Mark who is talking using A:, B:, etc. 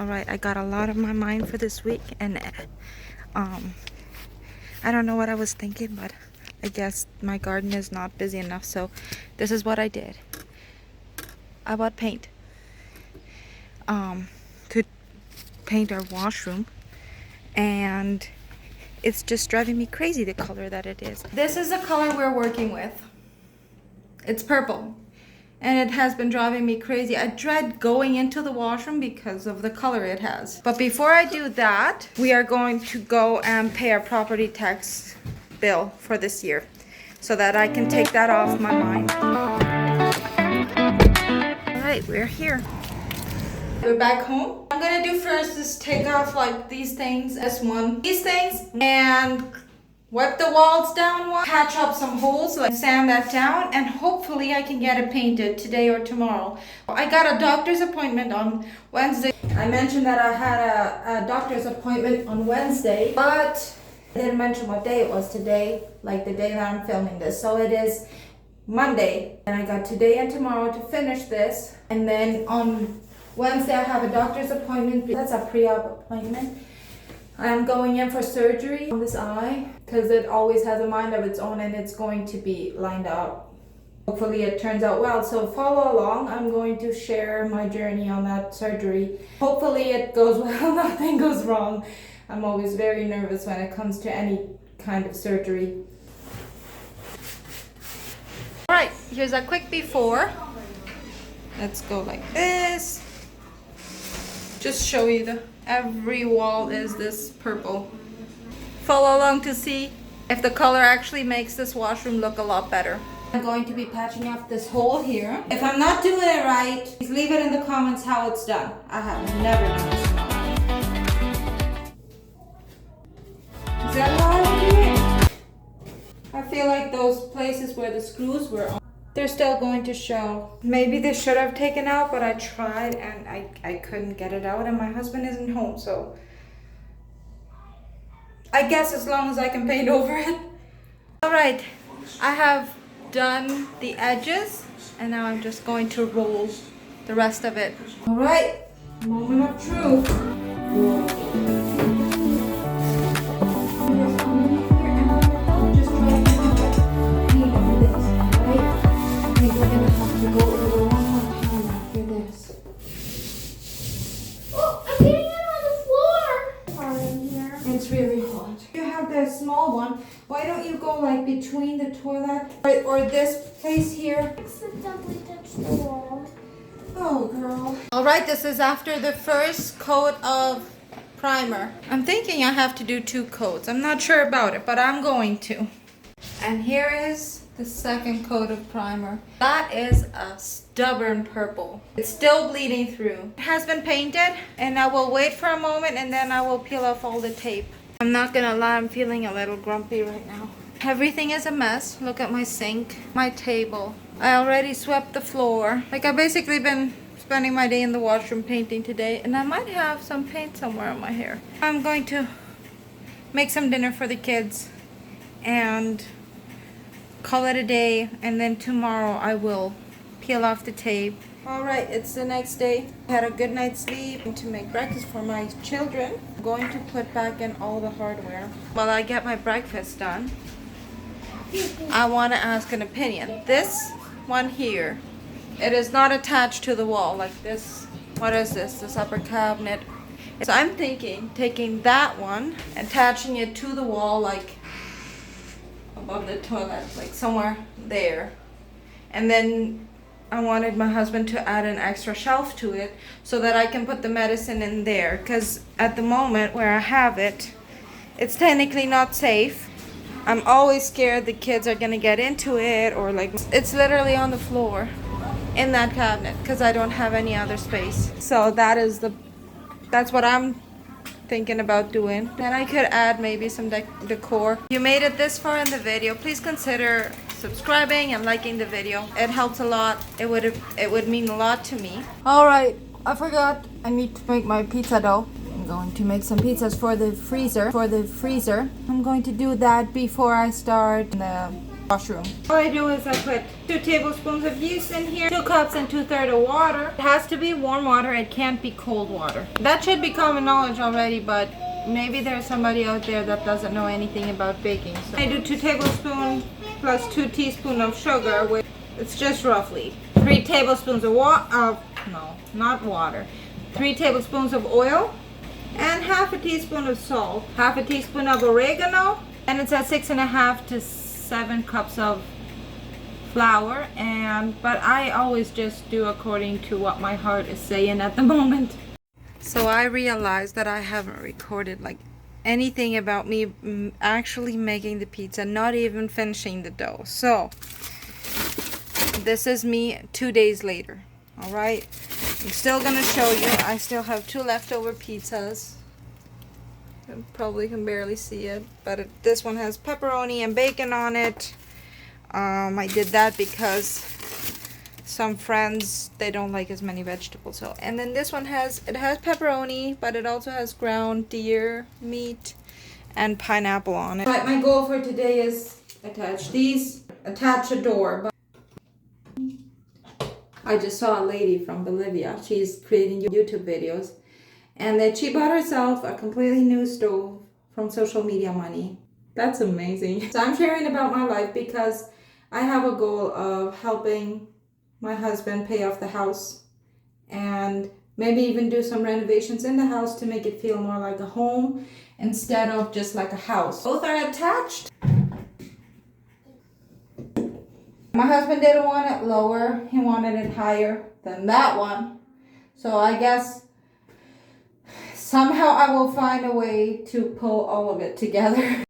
A: Alright, I got a lot on my mind for this week, and I don't know what I was thinking, but I guess my garden is not busy enough, so this is what I did. I bought paint to paint our washroom, and it's just driving me crazy, the color that it is. This is the color we're working with. It's purple, and it has been driving me crazy. I dread going into the washroom because of the color it has. But before I do that, we are going to go and pay our property tax bill for this year so that I can take that off my mind. All right, we're here. We're back home. I'm gonna do first is take off like these things, these things, and wipe the walls down, patch up some holes, like sand that down, and hopefully I can get it painted today or tomorrow. I got a doctor's appointment on Wednesday. I mentioned that I had a doctor's appointment on Wednesday, but I didn't mention what day it was today, like the day that I'm filming this. So it is Monday, and I got today and tomorrow to finish this, and then on Wednesday I have a doctor's appointment. That's a pre-op appointment. I'm going in for surgery on this eye because it always has a mind of its own, and it's going to be lined up. Hopefully it turns out well, so follow along. I'm going to share my journey on that surgery. Hopefully it goes well, nothing goes wrong. I'm always very nervous when it comes to any kind of surgery. Alright, here's a quick before. Let's go like this. Just show you every wall is this purple. Follow along to see if the color actually makes this washroom look a lot better. I'm going to be patching up this hole here. If I'm not doing it right, please leave it in the comments how it's done. I have never done this wrong. Is that how I do it? I feel like those places where the screws were on, they're still going to show. Maybe they should have taken out, but I tried and I couldn't get it out, and my husband isn't home, so I guess as long as I can paint over it. Alright, I have done the edges, and now I'm just going to roll the rest of it. Alright, moment of truth. It's really hot. You have the small one. Why don't you go like between the toilet or this place here?
B: Accidentally touched the wall.
A: Oh, girl. All right, this is after the first coat of primer. I'm thinking I have to do 2 coats. I'm not sure about it, but I'm going to. And here is the second coat of primer. That is a stubborn purple. It's still bleeding through. It has been painted, and I will wait for a moment and then I will peel off all the tape. I'm not gonna lie, I'm feeling a little grumpy right now. Everything is a mess. Look at my sink, my table. I already swept the floor. Like, I've basically been spending my day in the washroom painting today, and I might have some paint somewhere on my hair. I'm going to make some dinner for the kids and call it a day, and then tomorrow I will peel off the tape. Alright, it's the next day. I had a good night's sleep to make breakfast for my children. I'm going to put back in all the hardware. While I get my breakfast done, I want to ask an opinion. This one here, it is not attached to the wall like this. What is this? This upper cabinet. So I'm thinking taking that one, attaching it to the wall like above the toilet, like somewhere there. And then I wanted my husband to add an extra shelf to it so that I can put the medicine in there, because at the moment where I have it, it's technically not safe. I'm always scared the kids are gonna get into it, or like it's literally on the floor in that cabinet because I don't have any other space. So that's what I'm thinking about doing. Then I could add maybe some decor. If you made it this far in the video, please consider subscribing and liking the video. It helps a lot. It would mean a lot to me. All right, I forgot. I need to make my pizza dough. I'm going to make some pizzas for the freezer. I'm going to do that before I start the washroom. All I do is I put 2 tablespoons of yeast in here, 2 cups and 2/3 of water. It has to be warm water, it can't be cold water. That should be common knowledge already, but maybe there's somebody out there that doesn't know anything about baking. So I do 2 tablespoons plus 2 teaspoons of sugar, which it's just roughly 3 tablespoons of not water, 3 tablespoons of oil, and half a teaspoon of salt, half a teaspoon of oregano, and it's at 6.5 to 7 cups of flour. But I always just do according to what my heart is saying at the moment. So I realized that I haven't recorded like anything about me actually making the pizza, not even finishing the dough. So this is me 2 days later. All right, I'm still gonna show you. I still have 2 leftover pizzas. You probably can barely see it, but this one has pepperoni and bacon on it. I did that because some friends, they don't like as many vegetables. So, and then this one has pepperoni, but it also has ground deer meat and pineapple on it. But my goal for today is attach a door. But I just saw a lady from Bolivia. She's creating YouTube videos, and that she bought herself a completely new stove from social media money. That's amazing. So I'm sharing about my life because I have a goal of helping my husband pay off the house and maybe even do some renovations in the house to make it feel more like a home instead of just like a house. Both are attached. My husband didn't want it lower, he wanted it higher than that one. So I guess somehow I will find a way to pull all of it together.